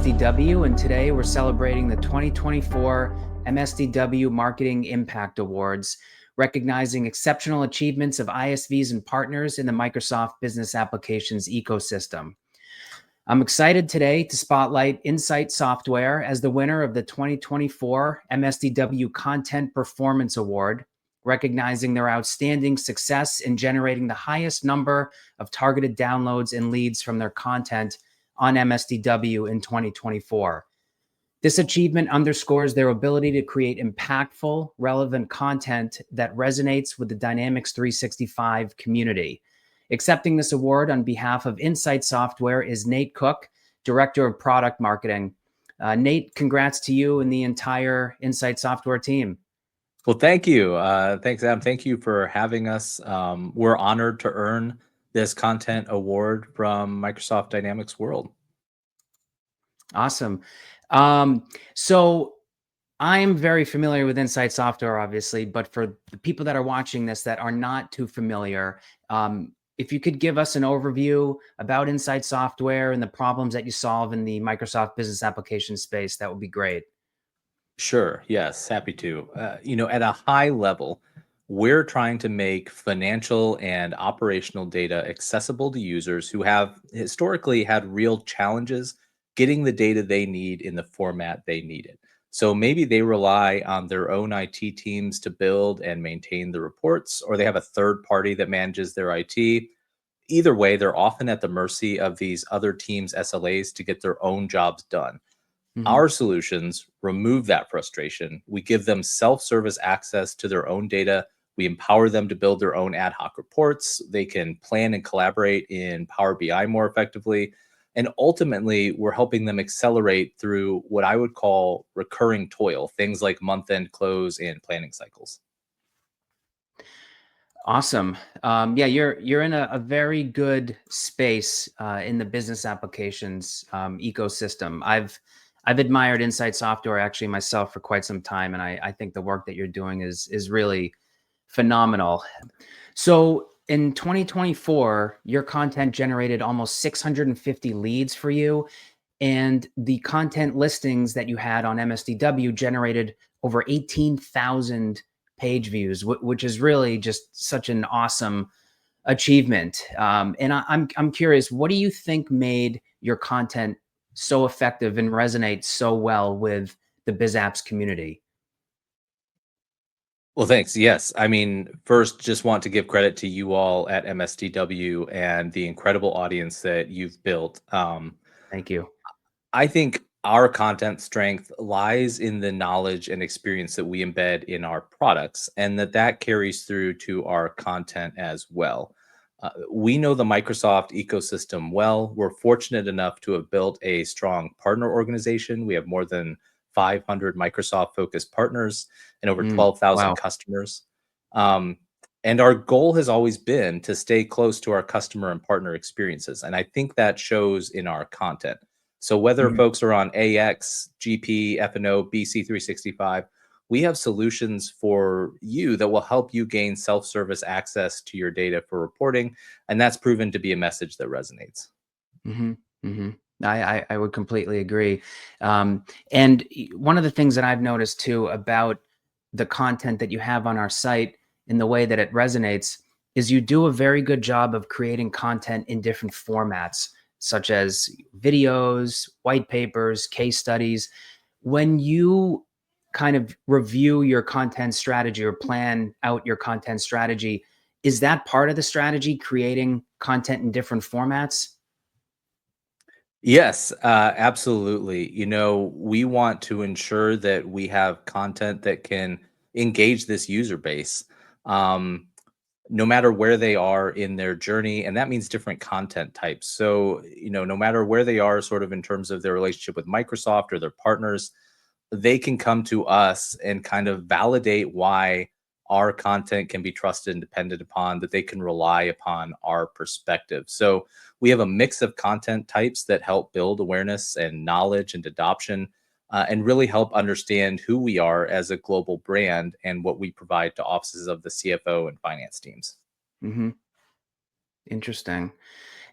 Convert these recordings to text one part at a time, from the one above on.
MSDW, and today we're celebrating the 2024 MSDW Marketing Impact Awards, recognizing exceptional achievements of ISVs and partners in the Microsoft Business Applications ecosystem. I'm excited today to spotlight Insight Software as the winner of the 2024 MSDW Content Performance Award, recognizing their outstanding success in generating the highest number of targeted downloads and leads from their content on MSDW in 2024. This achievement underscores their ability to create impactful, relevant content that resonates with the Dynamics 365 community. Accepting this award on behalf of Insight Software is Nate Cook, Director of Product Marketing. Nate, congrats to you and the entire Insight Software team. Well, thank you. Thanks, Adam. Thank you for having us. We're honored to earn this content award from Microsoft Dynamics World. Awesome. So I'm very familiar with Insight Software, obviously, but for the people that are watching this that are not too familiar, if you could give us an overview about Insight Software and the problems that you solve in the Microsoft business application space, that would be great. Sure. Yes. Happy to. At a high level, we're trying to make financial and operational data accessible to users who have historically had real challenges getting the data they need in the format they need it. So maybe they rely on their own IT teams to build and maintain the reports, or they have a third party that manages their IT. Either way, they're often at the mercy of these other teams' SLAs to get their own jobs done. Our solutions remove that frustration. We give them self-service access to their own data. We empower them to build their own ad hoc reports. They can plan and collaborate in Power BI more effectively. And ultimately, we're helping them accelerate through what I would call recurring toil, things like month-end close and planning cycles. Awesome. Yeah, you're in a very good space in the business applications ecosystem. I've admired Insight Software actually myself for quite some time, and I think the work that you're doing is really phenomenal. So in 2024, your content generated almost 650 leads for you, and the content listings that you had on MSDW generated over 18,000 page views, which is really just such an awesome achievement. And I'm curious, what do you think made your content so effective and resonate so well with the BizApps community? Well, thanks. Yes. I mean, first, just want to give credit to you all at MSDW and the incredible audience that you've built. Thank you. I think our content strength lies in the knowledge and experience that we embed in our products, and that carries through to our content as well. We know the Microsoft ecosystem well. We're fortunate enough to have built a strong partner organization. We have more than 500 Microsoft-focused partners and over 12,000 Wow. customers. And our goal has always been to stay close to our customer and partner experiences. And I think that shows in our content. So whether folks are on AX, GP, F&O, BC365, we have solutions for you that will help you gain self-service access to your data for reporting. And that's proven to be a message that resonates. I would completely agree. And one of the things that I've noticed too about the content that you have on our site in the way that it resonates is you do a very good job of creating content in different formats, such as videos, white papers, case studies. When you kind of review your content strategy or plan out your content strategy, is that part of the strategy, creating content in different formats? Yes, absolutely. We want to ensure that we have content that can engage this user base, no matter where they are in their journey. And that means different content types. So, no matter where they are, sort of in terms of their relationship with Microsoft or their partners, they can come to us and kind of validate why our content can be trusted and depended upon, that they can rely upon our perspective. So we have a mix of content types that help build awareness and knowledge and adoption, and really help understand who we are as a global brand and what we provide to offices of the CFO and finance teams. Interesting.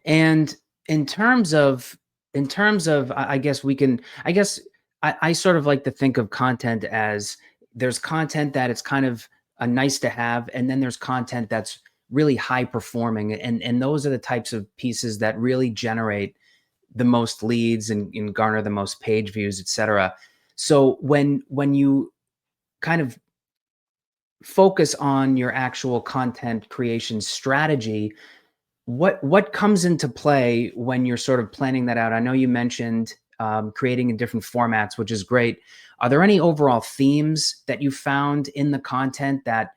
And in terms of in terms of, I guess we can, I guess I sort of like to think of content as there's content that it's kind of a nice to have, and then there's content that's really high performing, and those are the types of pieces that really generate the most leads and garner the most page views, et cetera. So when you kind of focus on your actual content creation strategy, what comes into play when you're sort of planning that out? I know you mentioned creating in different formats, which is great. Are there any overall themes that you found in the content that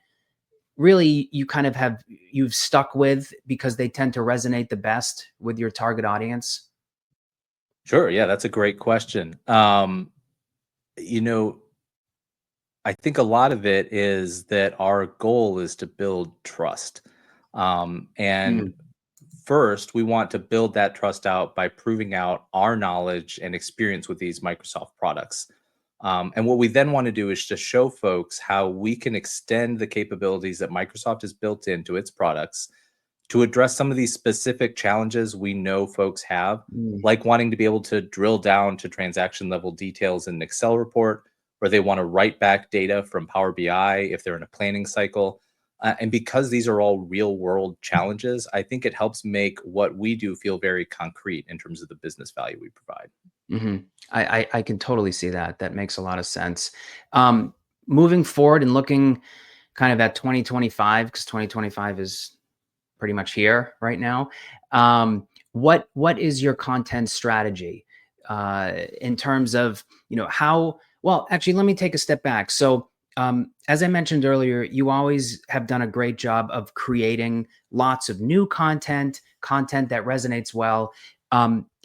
really you kind of you've stuck with because they tend to resonate the best with your target audience? Sure, yeah, that's a great question. You know, I think a lot of it is that our goal is to build trust. And Mm, first, we want to build that trust out by proving out our knowledge and experience with these Microsoft products. And what we then want to do is just show folks how we can extend the capabilities that Microsoft has built into its products to address some of these specific challenges we know folks have, mm, like wanting to be able to drill down to transaction level details in an Excel report, or they want to write back data from Power BI if they're in a planning cycle. And because these are all real world challenges, I think it helps make what we do feel very concrete in terms of the business value we provide. mhm. I can totally see that. That makes a lot of sense. Um, Moving forward and looking kind of at 2025, because 2025 is pretty much here right now. What is your content strategy in terms of how? Well, actually, let me take a step back. So, as I mentioned earlier, you always have done a great job of creating lots of new content, content that resonates well.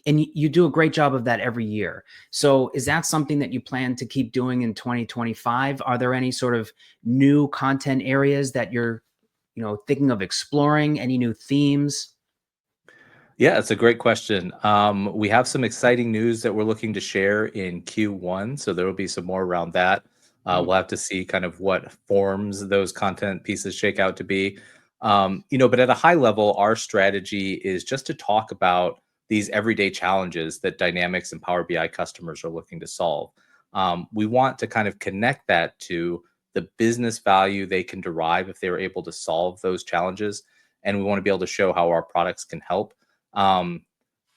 And you do a great job of that every year. So, is that something that you plan to keep doing in 2025? Are there any sort of new content areas that you're thinking of exploring? Any new themes? Yeah, it's a great question. We have some exciting news that we're looking to share in Q1, so there will be some more around that. Mm, We'll have to see kind of what forms those content pieces shake out to be. But at a high level, our strategy is just to talk about these everyday challenges that Dynamics and Power BI customers are looking to solve. We want to kind of connect that to the business value they can derive if they were able to solve those challenges, and we want to be able to show how our products can help. Um,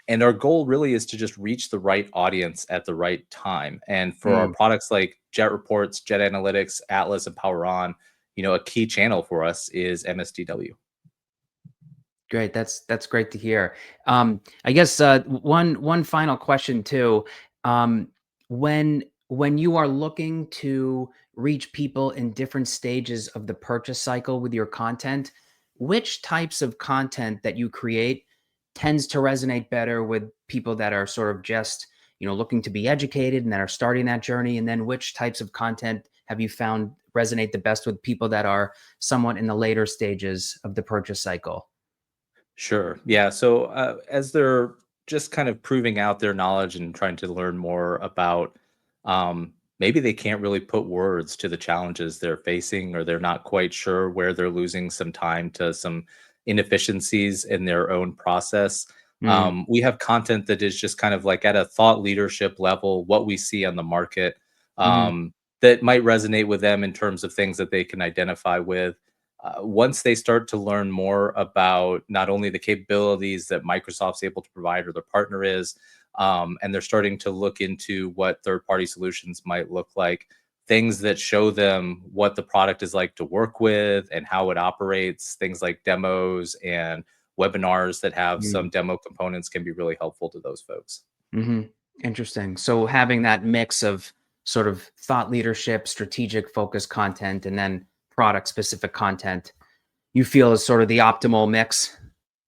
and our goal really is to just reach the right audience at the right time. And for our mm. products like Jet Reports, Jet Analytics, Atlas, and Power On, a key channel for us is MSDW. Great. That's great to hear. I guess one final question too. Um, when you are looking to reach people in different stages of the purchase cycle with your content, which types of content that you create tends to resonate better with people that are sort of just looking to be educated and that are starting that journey, and then which types of content have you found resonate the best with people that are somewhat in the later stages of the purchase cycle? Sure. Yeah. So as they're just kind of proving out their knowledge and trying to learn more about, maybe they can't really put words to the challenges they're facing, or they're not quite sure where they're losing some time to some inefficiencies in their own process. Mm, We have content that is just kind of like at a thought leadership level, what we see on the market, mhm, that might resonate with them in terms of things that they can identify with. Once they start to learn more about not only the capabilities that Microsoft's able to provide or their partner is, and they're starting to look into what third party solutions might look like, things that show them what the product is like to work with and how it operates, things like demos and webinars that have mm, some demo components can be really helpful to those folks. mhm. Interesting. So having that mix of sort of thought leadership, strategic focused content, and then product specific content, you feel is sort of the optimal mix?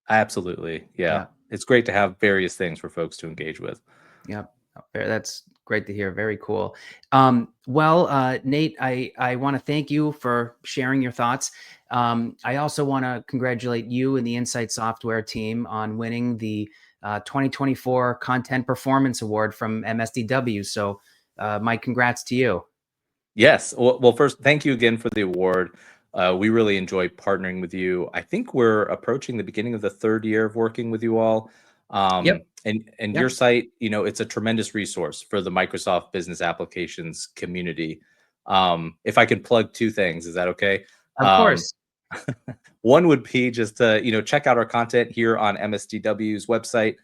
Absolutely. Yeah. Yeah. It's great to have various things for folks to engage with. Yep. That's great to hear. Very cool. Nate, I want to thank you for sharing your thoughts. I also want to congratulate you and the Insight Software team on winning the 2024 Content Performance Award from MSDW. So, my congrats to you. Yes. Well, first, thank you again for the award. We really enjoy partnering with you. I think we're approaching the beginning of the third year of working with you all. Yep. And your Yep. site, it's a tremendous resource for the Microsoft Business Applications community. If I could plug two things, is that okay? Of Um, course. One would be just to check out our content here on MSDW's website.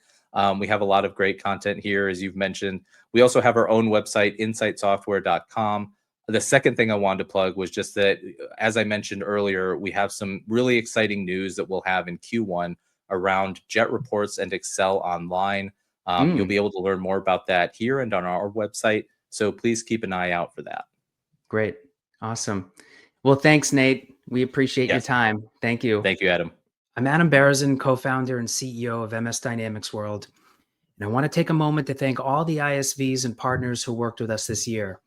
We have a lot of great content here, as you've mentioned. We also have our own website, insightsoftware.com. The second thing I wanted to plug was just that, as I mentioned earlier, we have some really exciting news that we'll have in Q1 around Jet Reports and Excel Online. You'll Mm, be able to learn more about that here and on our website. So please keep an eye out for that. great. Awesome. Well, thanks, Nate. We appreciate your Yes. time. Thank you. Thank you, Adam. I'm Adam Berezin, co-founder and CEO of MS Dynamics World. And I want to take a moment to thank all the ISVs and partners who worked with us this year.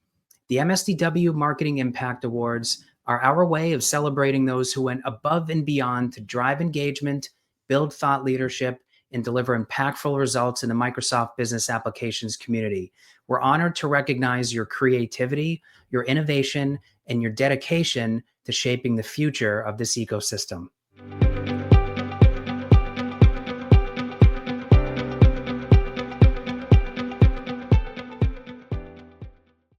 The MSDW Marketing Impact Awards are our way of celebrating those who went above and beyond to drive engagement, build thought leadership, and deliver impactful results in the Microsoft Business Applications community. We're honored to recognize your creativity, your innovation, and your dedication to shaping the future of this ecosystem.